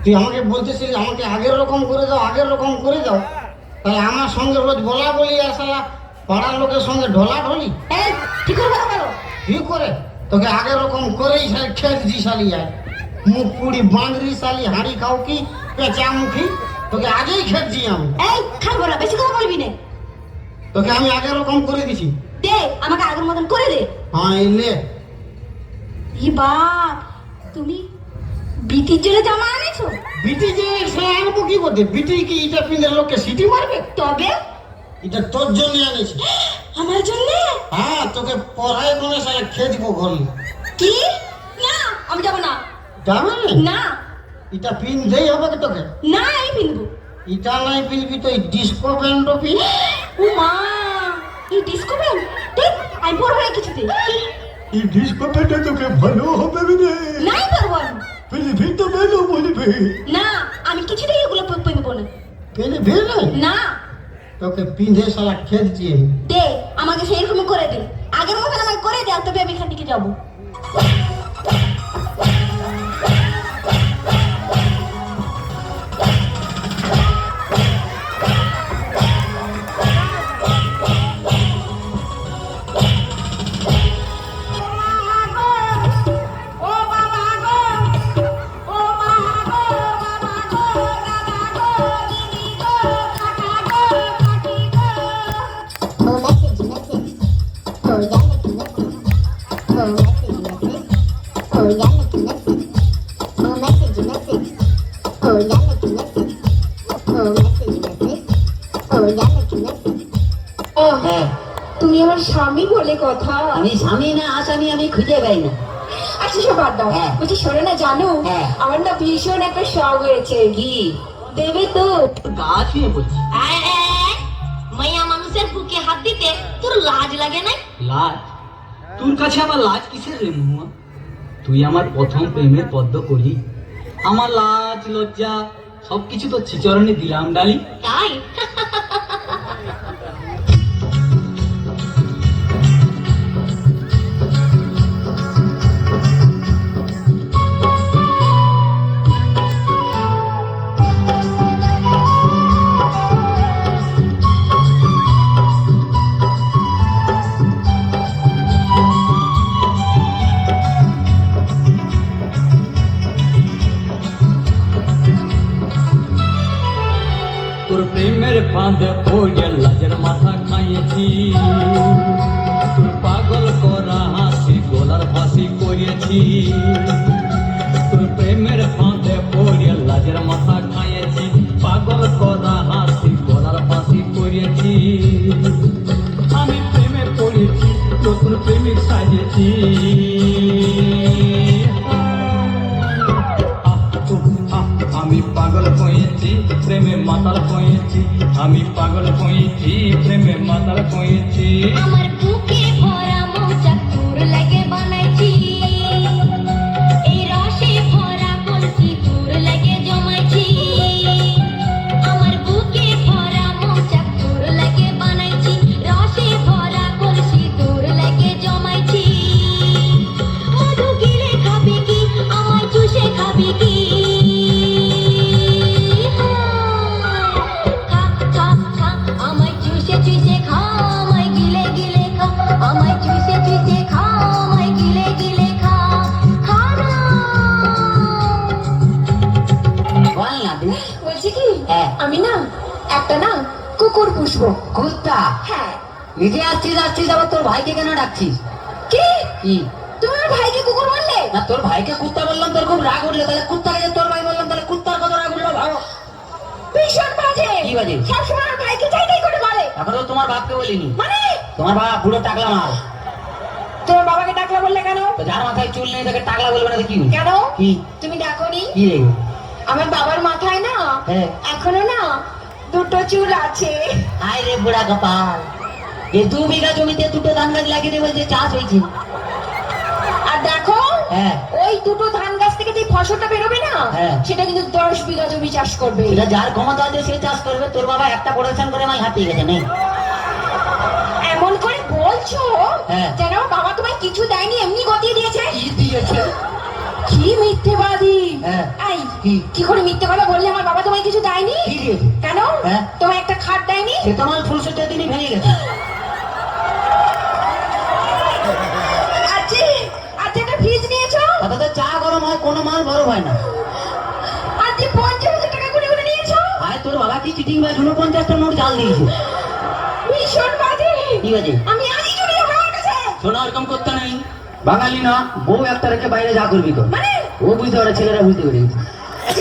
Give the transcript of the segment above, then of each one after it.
তুই আমাকে বলতেছিলি আমাকে আগের রকম করে দাও, আগের রকম করে দাও, তাহলে আমার সঙ্গে রোজ বলা বলি আর শালা পাড়ার লোকের সঙ্গে ঢোলা ঢলি ঠিক করে কথা বলো। কি করে তোকে আগের রকম করেই খেত দি শালি আর মুখ পুড়ি বাঁদরি শালি হাঁড়ি খাও কি পেঁচা মুখী, তোকে আগেই খেয়েছি আমি। এই খাবো না, বেশি কথা বলবি না। তোকে আমি আগের রকম করে দিছি, দে আমাকে আগের মতন করে দে। হ্যাঁ এই লে। ই বাপ, তুমি বিটির জন্য জামা আনেছো? বিটি যে সে আনবো কি করতে, বিটি কি এটা পিঁধে লোককে সিটি মারবে? তবে এটা তোর জন্য আনেছি। আমার জন্য? হ্যাঁ, তোকে পড়ায় মনে সারা খেয়ে দিব ঘর। কি? না আমি যাবো না। যাবে না, এটা পিনতেই হবে তোকে। না আমি পিনবো। এটা নাই পিনবি তো এই ডিস্কো প্যান্টও পিন। ও মা, এই ডিস্কো প্যান্ট ঠিক আমি পরবো না কিছুতে। এই ডিস্কো প্যান্টে তোকে ভালো হবে রে। নাই পারবো আমি। পিনবি তো ভালো বলবি। না আমি কিছুতেই এগুলো পিনবো না। পিনবি না? না তোকে পিঁধে সারা খেয়ে দিচ্ছি। দে আমাকে সেই রকম করে দে, আগের মতন আমাকে করে দে, তবে আমি এখান থেকে যাবো। তুমি আমার স্বামী বলে কথা। আমি স্বামী না আসামি আমি খুঁজে পাই না। আচ্ছা সব বাদ দাও, বলছি শোনো না, জানো আমার না ভীষণ একটা শখ হয়েছে। কি দেবে তো? গা ছুঁয়ে বলছি। মাইয়া মানুষের বুকে হাত দিতে তোর লাজ লাগে না? লাজ? তোর কাছে আমার লাজ কিসের রে মহুয়া? তুই আমার প্রথম প্রেমের পদ্ম কলি, আমার লাজ লজ্জা সবকিছু তো চিচরণে দিলাম ডালি। তাই? তোর প্রেমের ফাঁদে পড়ে লাজের মাথা খাইয়েছি, তোর পাগল করা হাসি গলার ফাঁসি করিয়েছি। তোর প্রেমের ফাঁদে পড়ে লাজের মাথা খাইয়েছি, পাগল করা হাসি গলার ফাঁসি করিয়েছি। আমি প্রেমে পড়েছি, নতুন প্রেমিক সাজিয়েছি। আমি পাগল হয়েছি, প্রেমে মাতাল হয়েছি। আমি পাগল হয়েছি, প্রেমে মাতাল হয়েছি। আমার বুকে ভরা মৌচাক তোর লাগে বানাইছি, এই রসে ভরা কলসি তোর লাগে জমাইছি। আমার বুকে ভরা মৌচাক তোর লাগে বানাইছি, রসে ভরা কলসি তোর লাগে জমাইছি। মধু গিলে খাবি কি, আমায় চুষে খাবি কি? আমায় চুষে চুষে খা, আমায় গিলে গিলে খা, আমায় চুষে চুষে খা, আমায় গিলে গিলে খা, খা না। বল না তুই। বলছি কি, হ্যাঁ। আমি না একটা না কুকুর পুষবো। কুত্তা? হ্যাঁ। নিজে আসছিস আসছিস, আবার তোর ভাইকে কেন ডাকছিস? কি? কি? তুমি আমার ভাইকে কুকুর বললে? না, তোর ভাইকে কুত্তা বললাম তোর খুব রাগ উঠলো, তাহলে কুত্তাকে যে তোর ভাই বললাম তাহলে কুত্তার কত রাগ উঠলো ভাবো। ভীষণ বাজে। কি বাজে? সবসময় আমার ভাইকে চাই চাই করে বলে। এখন তো তোমার বাপকে বলিনি, মানে তোমার বাবা পুরো টাকলা মাল। তোমার বাবাকে ডাকলা বললে কেন? তো যার মাথায় চুল নেই তাকে টাকলা বলবে না তো কি? কেন? কি? তুমি ডাকোনি? কি রে? আমার বাবার মাথায় না হ্যাঁ। এখনো না দুটো চুল আছে। হায় রে বুড়া কপাল, এই 2 বিঘা জমিতে দুটো ধান গাছ লাগিয়ে দেবে যে চাষ হয়েছে। আর দেখো হ্যাঁ। ওই দুটো ধান গাছ থেকে যে ফসলটা বেরোবে না, হ্যাঁ। সেটা কিন্তু 10 বিঘা জমি চাষ করবে। এটা যার ক্ষমতা আছে সে চাষ করবে। তোর বাবা একটা প্রোডাকশন করে আমার হাতিয়ে গেছে নেই। এমন করে বলছো হ্যাঁ। যেন বাবা তোমায় কিছু দেয়নি, এমনি গতিয়ে দিয়েছে। কি দিয়েছে? কি মিথ্যেবাদী! হ্যাঁ। এই, কি? কি করে মিথ্যে কথা বললে? আমার বাবা তোমায় কিছু দেয়নি? কি দিয়েছে? কেন? হ্যাঁ। তোমায় একটা খাট দেয়নি? সে তো আমার ফুলসজ্জার দিনই ভেঙে গেছে। আজকে একটা ফ্রিজ নিয়েছো? তাতে চা গরম হয়, কোনো মাল বড় হয় না। আজকে 50,000 টাকা করে নিয়েছো? আয় তোর বাবা কি চিটিং বা 49টা নোট জাল দিয়েছে। ভীষণ বাজে! ঠিক আছে, আমি আজই চলে যাবো আমার কাছে। শোনা ওরকম করতে নেই। বাঙালি না, বউ একটা রেখে বাইরে যা করবি কর। মানে? ও বুঝতে পারে, ছেলেরা বুঝতে পেরে গেছে।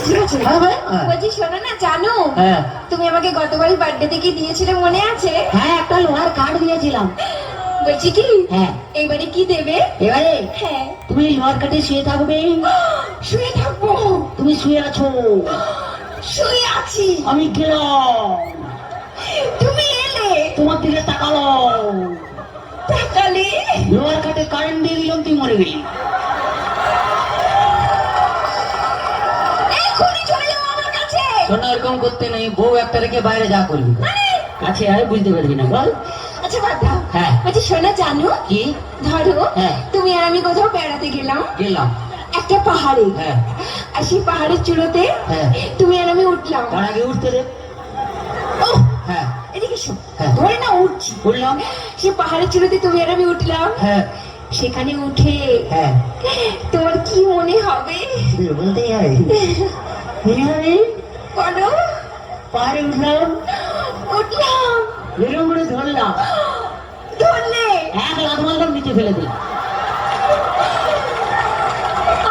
ঠিক আছে। হ্যাঁ ভাই, হ্যাঁ। বলছি শোনো না, জানো হ্যাঁ তুমি আমাকে গতবারই বার্থডে থেকে দিয়েছিলে, মনে আছে? হ্যাঁ, একটা লোহার কার্ড দিয়েছিলাম। বলছি কি, হ্যাঁ। এইবারে কি দেবে? এবারে হ্যাঁ। তুমি লোহার কার্ডে শুয়ে থাকবে। শুয়ে থাকবো? তুমি শুয়ে আছো, শুয়ে আছি। আমি গেলাম, তুমি এলে, তোমার দিকে তাকালো, তাকালে লোহার কার্ডে কারেন্ট দিয়ে দিলাম, তুই মরে গেলি। এখনই চলে যাও আমার কাছে। শোনা এরকম করতে নেই, বউ একটা রেখে বাইরে যা করবি কর। মানে? কাছে আয়, বুঝতে পারবি না, বল। আচ্ছা বাদ দাও। হ্যাঁ। বলছি শোনো, জানো কি? ধরো হ্যাঁ। তুমি আর আমি কোথাও বেড়াতে গেলাম গেলাম। একটা পাহাড়ে, হ্যাঁ আর সেই পাহাড়ের চূড়োতে হ্যাঁ। তুমি আর আমি উঠলাম। তার আগে উঠতে দে। ও হ্যাঁ এদিকে শোন, হ্যাঁ। ধরে না উঠছি, উঠলাম। সেই পাহাড়ের চূড়োতে তুমি আর আমি উঠলাম। হ্যাঁ সেখানে উঠে হ্যাঁ, তোমার কি মনে হবে? বলতেই হবে। মনে হবে বলো। পাহাড়ে উঠলাম, উঠলাম, এরকম করে ধরলাম, ধরলে এক লাখ মারলাম, নিচে ফেলে দিলাম।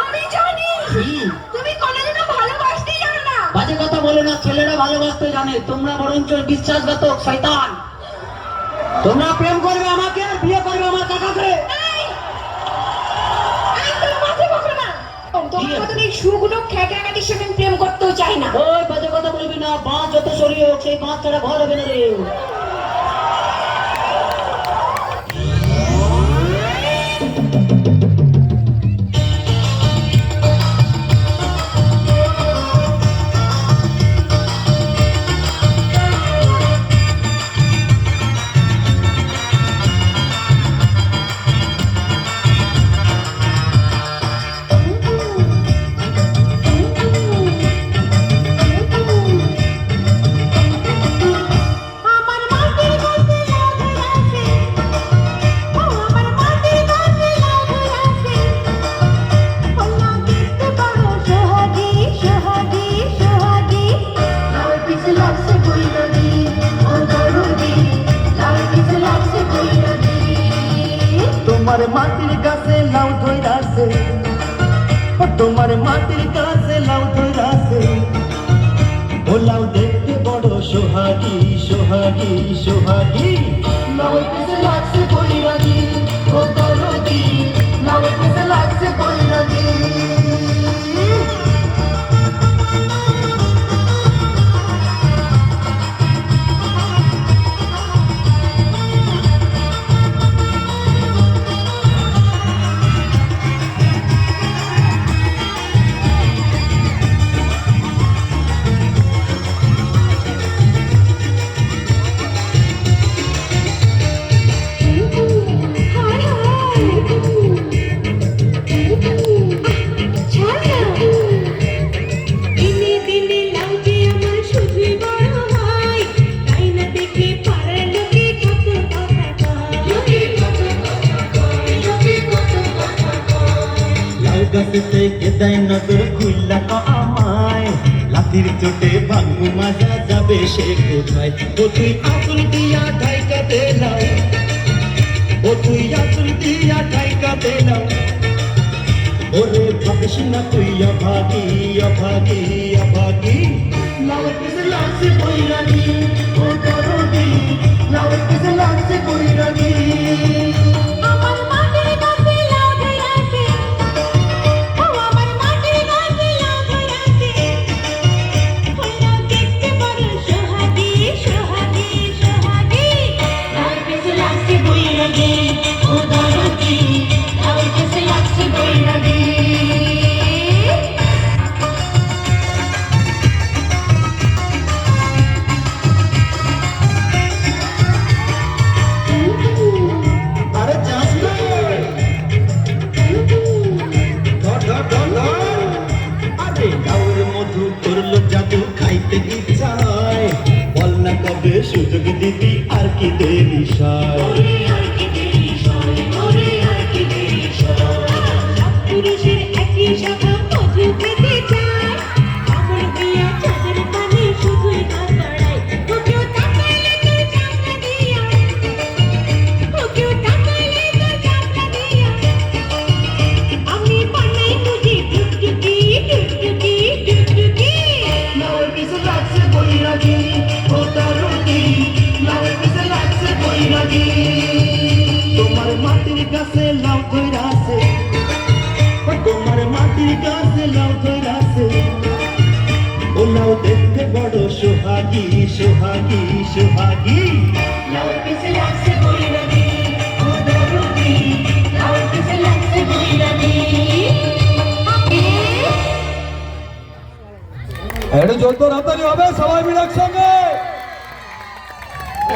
আমি জানি কি? তুমি কোনোদিনও ভালোবাসতেই জানো না। বাজে কথা বলে না, ছেলেরা ভালোবাসতে জানে, তোমরা বরঞ্চ বিশ্বাসঘাতক শয়তান। তোমরা প্রেম করবে আমাকে, আর বিয়ে করবে আমার কাকাকে। এই, একদম মাথা বকো না। তোমার মতন এই শুকনো খ্যাটাখাটির সাথে আমি প্রেম করতেও চাই না। ওই বাজে কথা বলবি না, বাঁশ যত সরিয়ে হোক, সেই বাঁশ ছাড়া ঘর হবে না রে। আমার মাটির কাছে লাউ ধরে আছে, ও আমার মাটির কাছে লাউ ধরে আছে, ও লাউ দেখতে বড় সোহাগী, সোহাগী, সোহাগী। লাউয়ের পিছে লাগছে বৈরাগী, ও দরদি, লাউয়ের পিছে লাগছে বৈরাগী। তোমার মাটির গাছে লাউ ধইরাছে, ও তোমার মাটির গাছে লাউ ধইরাছে, ও লাউ দেখতে বড় সোহাগী, সোহাগী, সোহাগী। লাউয়ের পিছে লাগছে বৈরাগী, ও দরদি, লাউয়ের পিছে লাগছে বৈরাগী। হায় হায়, ছাড় না। দিনে দিনে লাউ যে আমার শুধুই বড় হয়, তাই না দেখে পাড়ার লোকে কত কথা কয়। লাউ গাছেতে কেদাই নজর খুইলা ক আমায়, লাঠির চোটে ভাঙু মাজা যাবে সে কোথায়। ও তুই আঁচল দিয়া ঢাইকা দে লাউ, ও তুই আঁচল দিয়া ঢাইকা দে লাউ। ওরে ভাবিস না তুই অভাগী, অভাগী, অভাগী। লাউয়ের পিছে লাগছে বৈরাগী, ও দরদি, লাউয়ের পিছে লাগছে বৈরাগী। আমার মাটির কাছে লাউ ধরে আছে, ও আমার মাটির কাছে লাউ ধরে আছে, ও লাউ দেখতে বড় সোহাগী, সোহাগী, সোহাগী। লাউয়ের পিছে লাগছে বৈরাগী, ও দরদি, লাউয়ের পিছে লাগছে বৈরাগী। সুযোগ দিবি আর কি দেরি সয় সব পুরুষের একই স্বভাব মধু খেতে চায় আমার বিয়া চাঁদের পানে শুধুই কাকড়ায় ও কেউ তাকাইলে তো চাপড়া দিয়া ও কেউ তাকাইলে তো চাপড়া দিয়া আমি বানাই বুঝি টুকটুকি টুকটুকি টুকটুকি লাউয়ের পিছে লাগছে বৈরাগী ও তারুণী লাউয়ের পিছে লাগছে বৈরাগী তোমার মাটির কাছে লাউ ধইরাছে তোমার মাটির কাছে লাউ ধইরাছে ও লাউ দেখতে বড় সোহাগী সোহাগী সোহাগী লাউয়ের পিছে লাগছে বৈরাগী ও তারুণী লাউয়ের পিছে লাগছে বৈরাগী একটু জোর তো রাতালি হবে সবাই মিলে একসঙ্গে